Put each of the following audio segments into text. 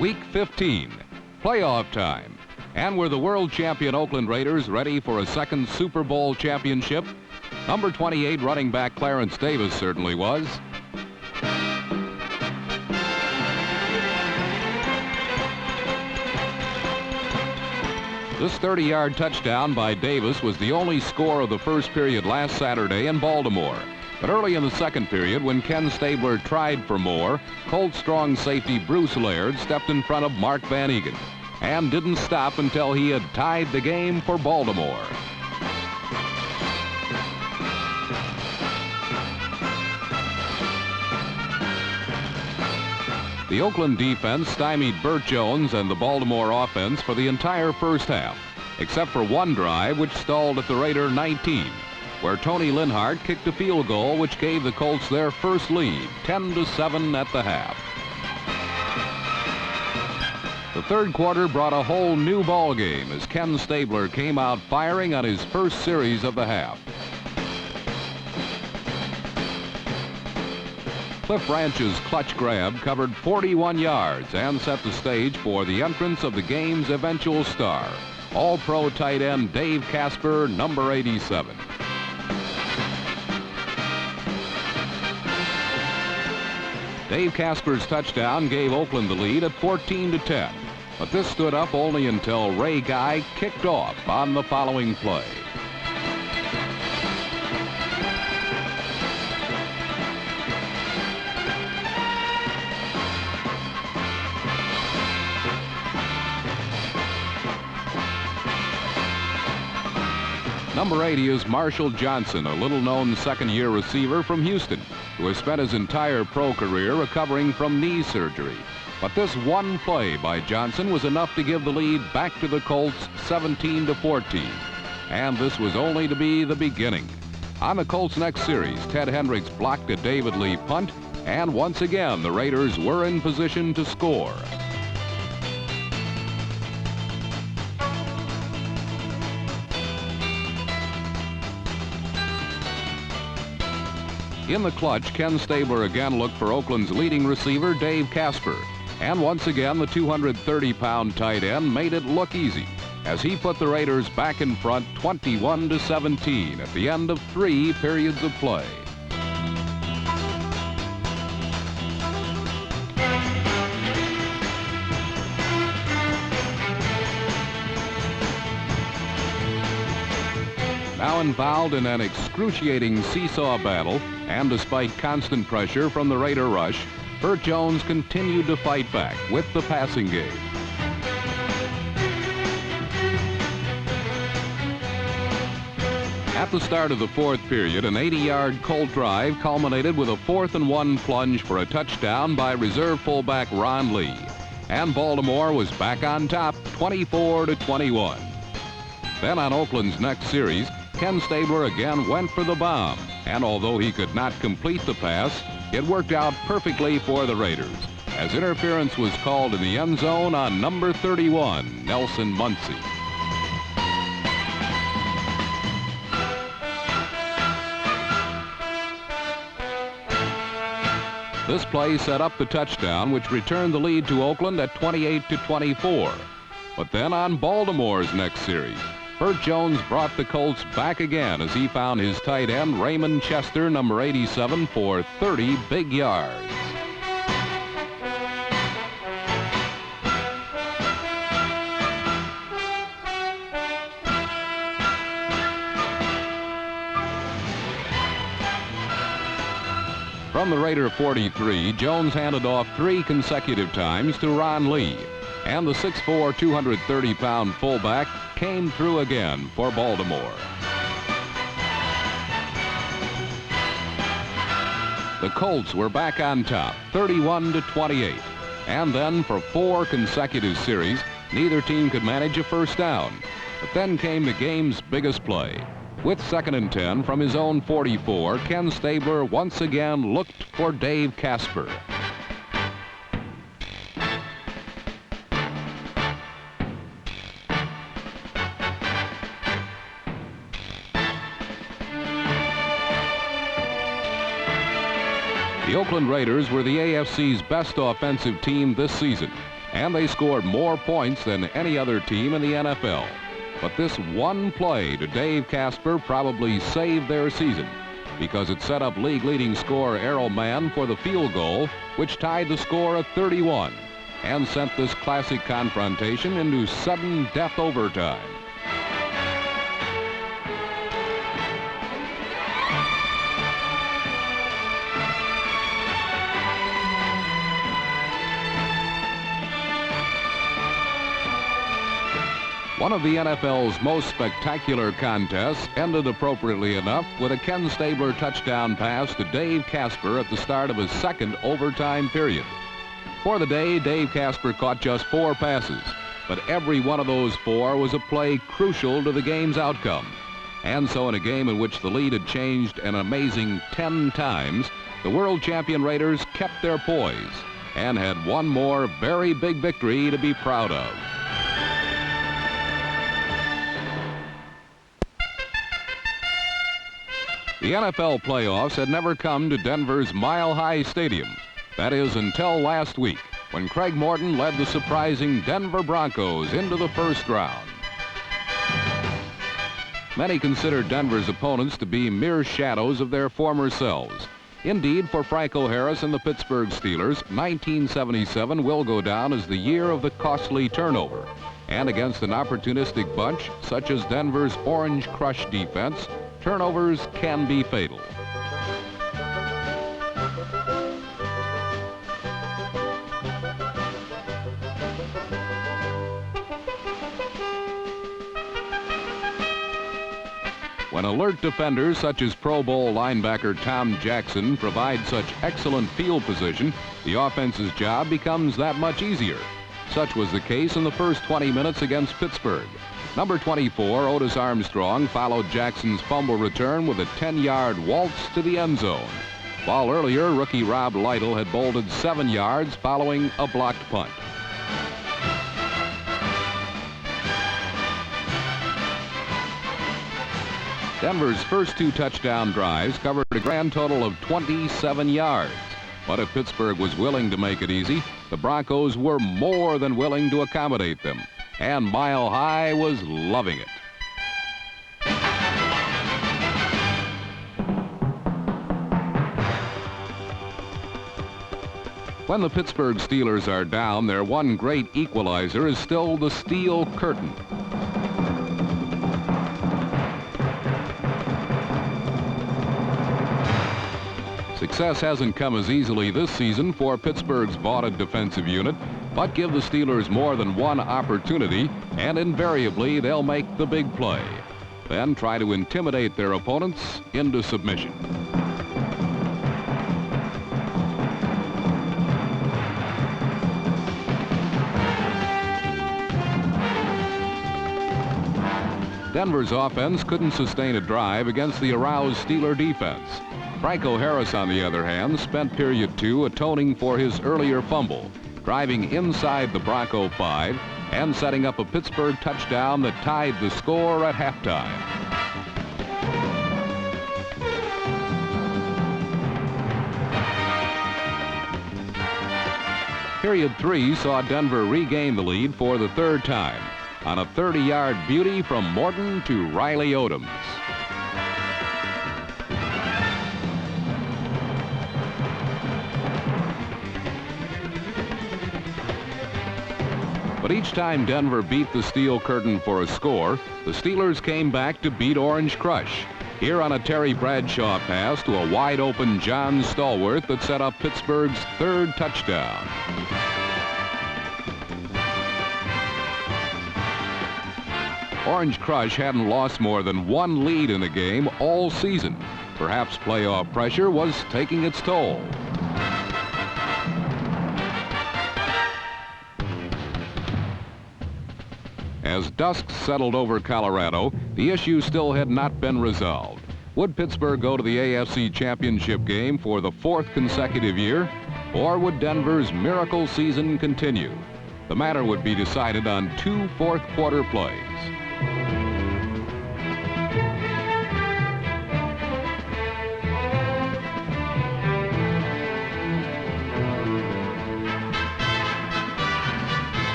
Week 15, playoff time. And were the world champion Oakland Raiders ready for a second Super Bowl championship? Number 28 running back Clarence Davis certainly was. This 30-yard touchdown by Davis was the only score of the first period last Saturday in Baltimore. But early in the second period, when Ken Stabler tried for more, Colts strong safety Bruce Laird stepped in front of Mark Van Egan and didn't stop until he had tied the game for Baltimore. The Oakland defense stymied Burt Jones and the Baltimore offense for the entire first half, except for one drive which stalled at the Raider 19, where Tony Linhart kicked a field goal which gave the Colts their first lead, 10-7 at the half. The third quarter brought a whole new ball game as Ken Stabler came out firing on his first series of the half. Cliff Branch's clutch grab covered 41 yards and set the stage for the entrance of the game's eventual star, All-Pro tight end Dave Casper, number 87. Dave Casper's touchdown gave Oakland the lead at 14-10, but this stood up only until Ray Guy kicked off on the following play. Number 80 is Marshall Johnson, a little-known second-year receiver from Houston, who has spent his entire pro career recovering from knee surgery. But this one play by Johnson was enough to give the lead back to the Colts 17-14. And this was only to be the beginning. On the Colts' next series, Ted Hendricks blocked a David Lee punt, and once again the Raiders were in position to score. In the clutch, Ken Stabler again looked for Oakland's leading receiver, Dave Casper. And once again, the 230-pound tight end made it look easy as he put the Raiders back in front 21-17 at the end of 3 periods of play. Now involved in an excruciating seesaw battle, and despite constant pressure from the Raider rush, Burt Jones continued to fight back with the passing game. At the start of the fourth period, an 80-yard Colt drive culminated with a 4th-and-1 plunge for a touchdown by reserve fullback Ron Lee. And Baltimore was back on top, 24-21. Then on Oakland's next series, Ken Stabler again went for the bomb, and although he could not complete the pass, it worked out perfectly for the Raiders, as interference was called in the end zone on number 31, Nelson Muncie. This play set up the touchdown, which returned the lead to Oakland at 28-24. But then on Baltimore's next series, Burt Jones brought the Colts back again as he found his tight end Raymond Chester, number 87, for 30 big yards. From the Raider 43, Jones handed off 3 consecutive times to Ron Lee, and the 6'4", 230-pound fullback came through again for Baltimore. The Colts were back on top, 31-28. And then for 4 consecutive series, neither team could manage a first down. But then came the game's biggest play. With 2nd and 10 from his own 44, Ken Stabler once again looked for Dave Casper. The Oakland Raiders were the AFC's best offensive team this season, and they scored more points than any other team in the NFL. But this one play to Dave Casper probably saved their season, because it set up league-leading scorer Errol Mann for the field goal, which tied the score at 31 and sent this classic confrontation into sudden death overtime. One of the NFL's most spectacular contests ended appropriately enough with a Ken Stabler touchdown pass to Dave Casper at the start of his second overtime period. For the day, Dave Casper caught just 4 passes, but every one of those 4 was a play crucial to the game's outcome. And so in a game in which the lead had changed an amazing 10 times, the world champion Raiders kept their poise and had one more very big victory to be proud of. The NFL playoffs had never come to Denver's Mile High Stadium. That is, until last week, when Craig Morton led the surprising Denver Broncos into the first round. Many consider Denver's opponents to be mere shadows of their former selves. Indeed, for Franco Harris and the Pittsburgh Steelers, 1977 will go down as the year of the costly turnover. And against an opportunistic bunch, such as Denver's Orange Crush defense, turnovers can be fatal. When alert defenders such as Pro Bowl linebacker Tom Jackson provide such excellent field position, the offense's job becomes that much easier. Such was the case in the first 20 minutes against Pittsburgh. Number 24, Otis Armstrong, followed Jackson's fumble return with a 10-yard waltz to the end zone, while earlier rookie Rob Lytle had bolted 7 yards following a blocked punt. Denver's first 2 touchdown drives covered a grand total of 27 yards. But if Pittsburgh was willing to make it easy, the Broncos were more than willing to accommodate them. And Mile High was loving it. When the Pittsburgh Steelers are down, their one great equalizer is still the steel curtain. Success hasn't come as easily this season for Pittsburgh's vaunted defensive unit, but give the Steelers more than one opportunity, and invariably they'll make the big play, then try to intimidate their opponents into submission. Denver's offense couldn't sustain a drive against the aroused Steeler defense. Franco Harris, on the other hand, spent period 2 atoning for his earlier fumble, driving inside the Bronco 5 and setting up a Pittsburgh touchdown that tied the score at halftime. Period 3 saw Denver regain the lead for the 3rd time on a 30-yard beauty from Morton to Riley Odoms. But each time Denver beat the steel curtain for a score, the Steelers came back to beat Orange Crush. Here on a Terry Bradshaw pass to a wide-open John Stallworth that set up Pittsburgh's 3rd touchdown. Orange Crush hadn't lost more than 1 lead in a game all season. Perhaps playoff pressure was taking its toll. As dusk settled over Colorado, the issue still had not been resolved. Would Pittsburgh go to the AFC Championship game for the 4th consecutive year, or would Denver's miracle season continue? The matter would be decided on 2 fourth-quarter plays.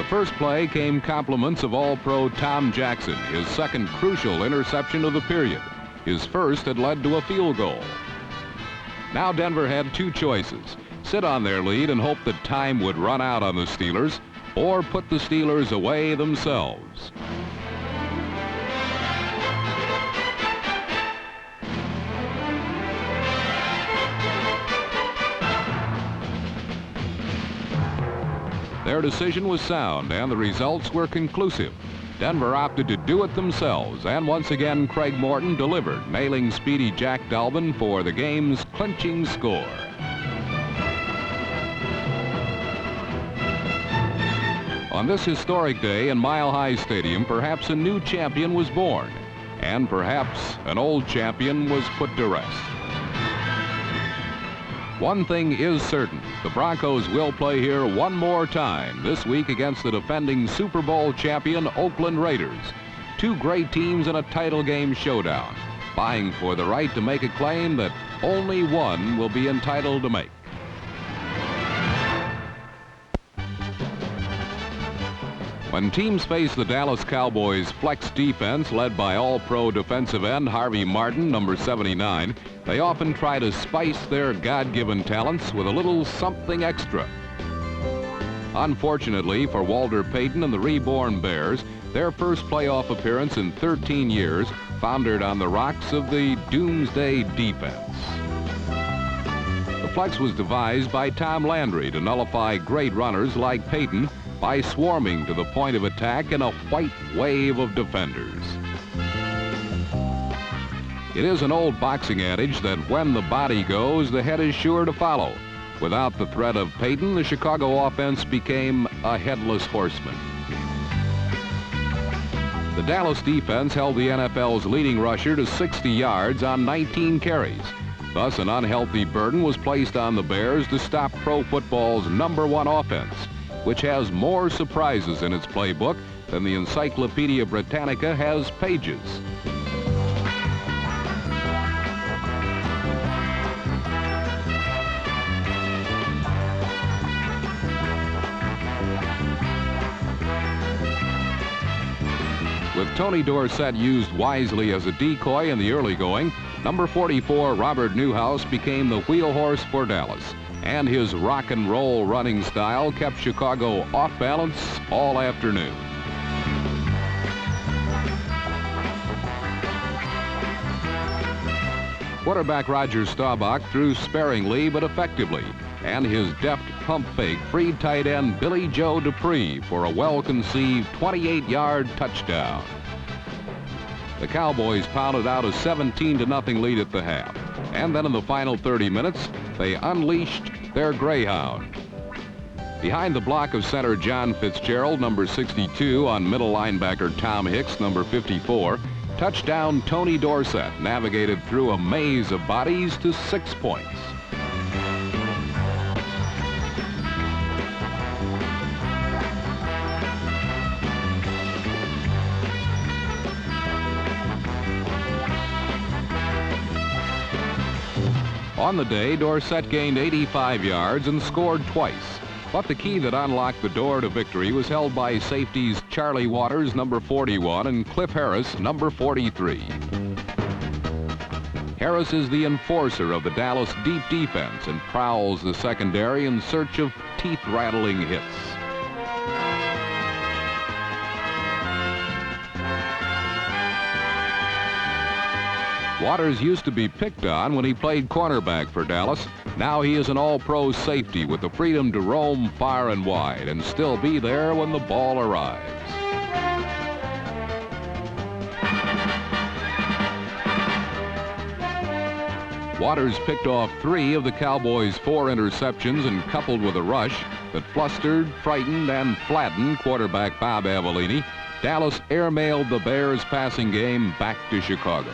first play came compliments of All-Pro Tom Jackson, his second crucial interception of the period. His first had led to a field goal. Now Denver had two choices: sit on their lead and hope that time would run out on the Steelers, or put the Steelers away themselves. Their decision was sound, and the results were conclusive. Denver opted to do it themselves, and once again Craig Morton delivered, nailing speedy Jack Dalvin for the game's clinching score. On this historic day in Mile High Stadium, perhaps a new champion was born, and perhaps an old champion was put to rest. One thing is certain: the Broncos will play here one more time this week against the defending Super Bowl champion Oakland Raiders. Two great teams in a title game showdown, vying for the right to make a claim that only one will be entitled to make. When teams face the Dallas Cowboys' flex defense led by All-Pro defensive end Harvey Martin, number 79, they often try to spice their God-given talents with a little something extra. Unfortunately for Walter Payton and the reborn Bears, their first playoff appearance in 13 years foundered on the rocks of the Doomsday defense. The flex was devised by Tom Landry to nullify great runners like Payton by swarming to the point of attack in a white wave of defenders. It is an old boxing adage that when the body goes, the head is sure to follow. Without the threat of Payton, the Chicago offense became a headless horseman. The Dallas defense held the NFL's leading rusher to 60 yards on 19 carries. Thus, an unhealthy burden was placed on the Bears to stop pro football's #1 offense, which has more surprises in its playbook than the Encyclopedia Britannica has pages. With Tony Dorsett used wisely as a decoy in the early going, number 44 Robert Newhouse became the wheel horse for Dallas, and his rock and roll running style kept Chicago off balance all afternoon. Quarterback Roger Staubach threw sparingly but effectively, and his deft pump fake freed tight end Billy Joe Dupree for a well-conceived 28-yard touchdown. The Cowboys pounded out a 17-0 lead at the half, and then in the final 30 minutes, they unleashed their Greyhound. Behind the block of center John Fitzgerald, number 62, on middle linebacker Tom Hicks, number 54, touchdown Tony Dorsett navigated through a maze of bodies to 6 points. On the day, Dorsett gained 85 yards and scored twice. But the key that unlocked the door to victory was held by safeties Charlie Waters, number 41, and Cliff Harris, number 43. Harris is the enforcer of the Dallas deep defense and prowls the secondary in search of teeth-rattling hits. Waters used to be picked on when he played cornerback for Dallas. Now he is an all-pro safety with the freedom to roam far and wide and still be there when the ball arrives. Waters picked off 3 of the Cowboys' 4 interceptions, and coupled with a rush that flustered, frightened, and flattened quarterback Bob Avellini, Dallas airmailed the Bears' passing game back to Chicago.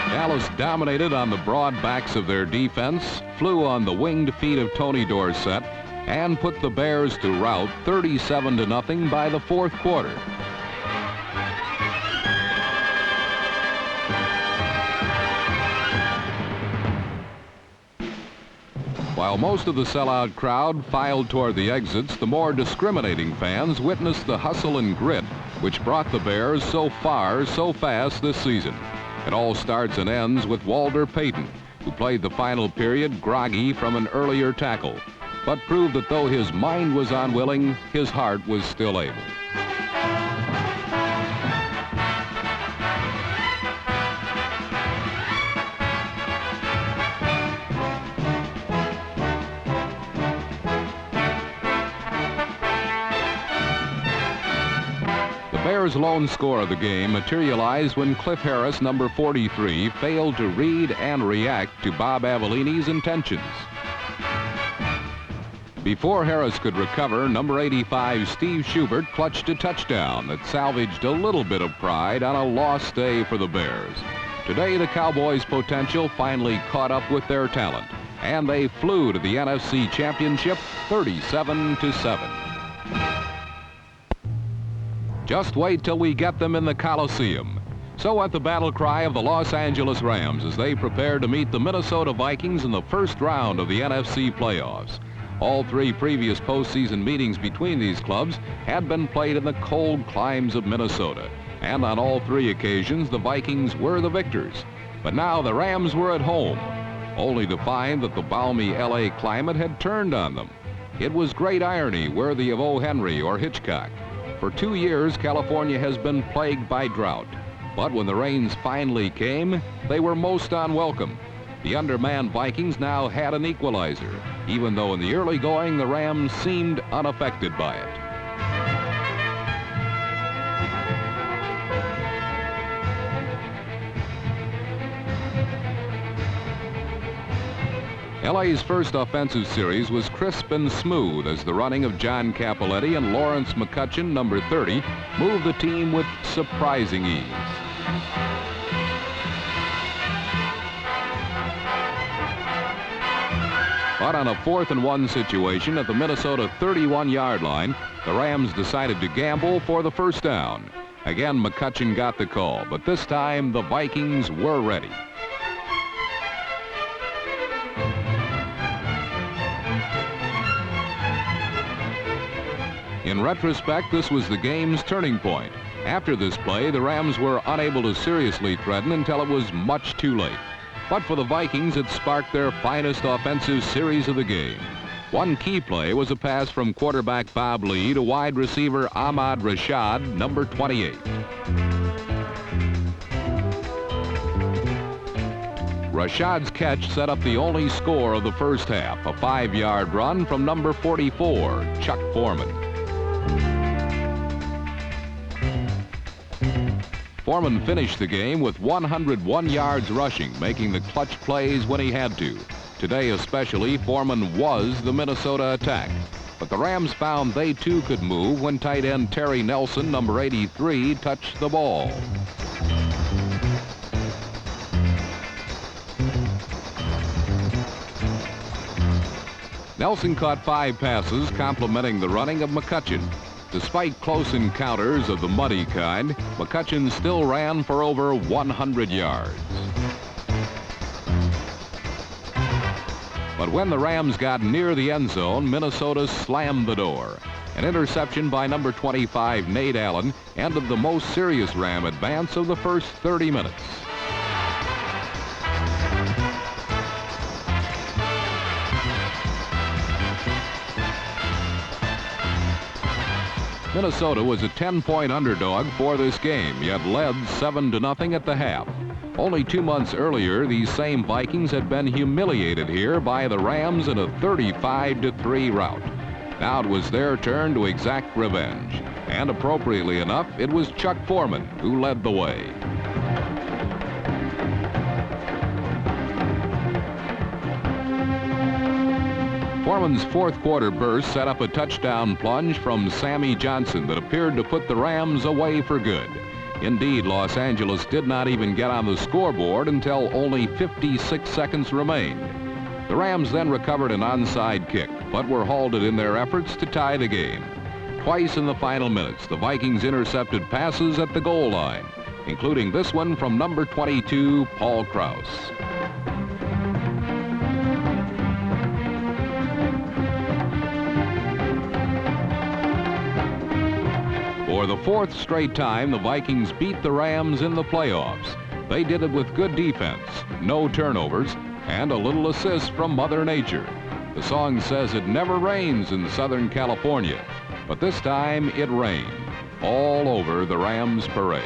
Dallas dominated on the broad backs of their defense, flew on the winged feet of Tony Dorsett, and put the Bears to rout 37-0 by the fourth quarter. While most of the sellout crowd filed toward the exits, the more discriminating fans witnessed the hustle and grit which brought the Bears so far so fast this season. It all starts and ends with Walter Payton, who played the final period groggy from an earlier tackle, but proved that though his mind was unwilling, his heart was still able. The Bears' lone score of the game materialized when Cliff Harris, number 43, failed to read and react to Bob Avellini's intentions. Before Harris could recover, number 85, Steve Schubert, clutched a touchdown that salvaged a little bit of pride on a lost day for the Bears. Today, the Cowboys' potential finally caught up with their talent, and they flew to the NFC Championship 37-7. Just wait till we get them in the Coliseum. So went the battle cry of the Los Angeles Rams as they prepared to meet the Minnesota Vikings in the first round of the NFC playoffs. All three previous postseason meetings between these clubs had been played in the cold climes of Minnesota, and on all three occasions the Vikings were the victors. But now the Rams were at home, only to find that the balmy LA climate had turned on them. It was great irony worthy of O. Henry or Hitchcock. For 2 years, California has been plagued by drought. But when the rains finally came, they were most unwelcome. The undermanned Vikings now had an equalizer, even though in the early going the Rams seemed unaffected by it. LA's first offensive series was crisp and smooth as the running of John Cappelletti and Lawrence McCutcheon, number 30, moved the team with surprising ease. But on a 4th and 1 situation at the Minnesota 31-yard line, the Rams decided to gamble for the first down. Again, McCutcheon got the call, but this time the Vikings were ready. In retrospect, this was the game's turning point. After this play, the Rams were unable to seriously threaten until it was much too late. But for the Vikings, it sparked their finest offensive series of the game. One key play was a pass from quarterback Bob Lee to wide receiver Ahmad Rashad, number 28. Rashad's catch set up the only score of the first half, a 5-yard run from number 44, Chuck Foreman. Foreman finished the game with 101 yards rushing, making the clutch plays when he had to. Today especially, Foreman was the Minnesota attack. But the Rams found they too could move when tight end Terry Nelson, number 83, touched the ball. Nelson caught 5 passes, complementing the running of McCutcheon. Despite close encounters of the muddy kind, McCutcheon still ran for over 100 yards. But when the Rams got near the end zone, Minnesota slammed the door. An interception by number 25, Nate Allen, ended the most serious Ram advance of the first 30 minutes. Minnesota was a 10-point underdog for this game, yet led 7-0 at the half. Only 2 months earlier, these same Vikings had been humiliated here by the Rams in a 35-3 rout. Now it was their turn to exact revenge. And appropriately enough, it was Chuck Foreman who led the way. Foreman's fourth quarter burst set up a touchdown plunge from Sammy Johnson that appeared to put the Rams away for good. Indeed, Los Angeles did not even get on the scoreboard until only 56 seconds remained. The Rams then recovered an onside kick, but were halted in their efforts to tie the game. Twice in the final minutes, the Vikings intercepted passes at the goal line, including this one from number 22, Paul Krause. For the fourth straight time, the Vikings beat the Rams in the playoffs. They did it with good defense, no turnovers, and a little assist from Mother Nature. The song says it never rains in Southern California, but this time it rained all over the Rams parade.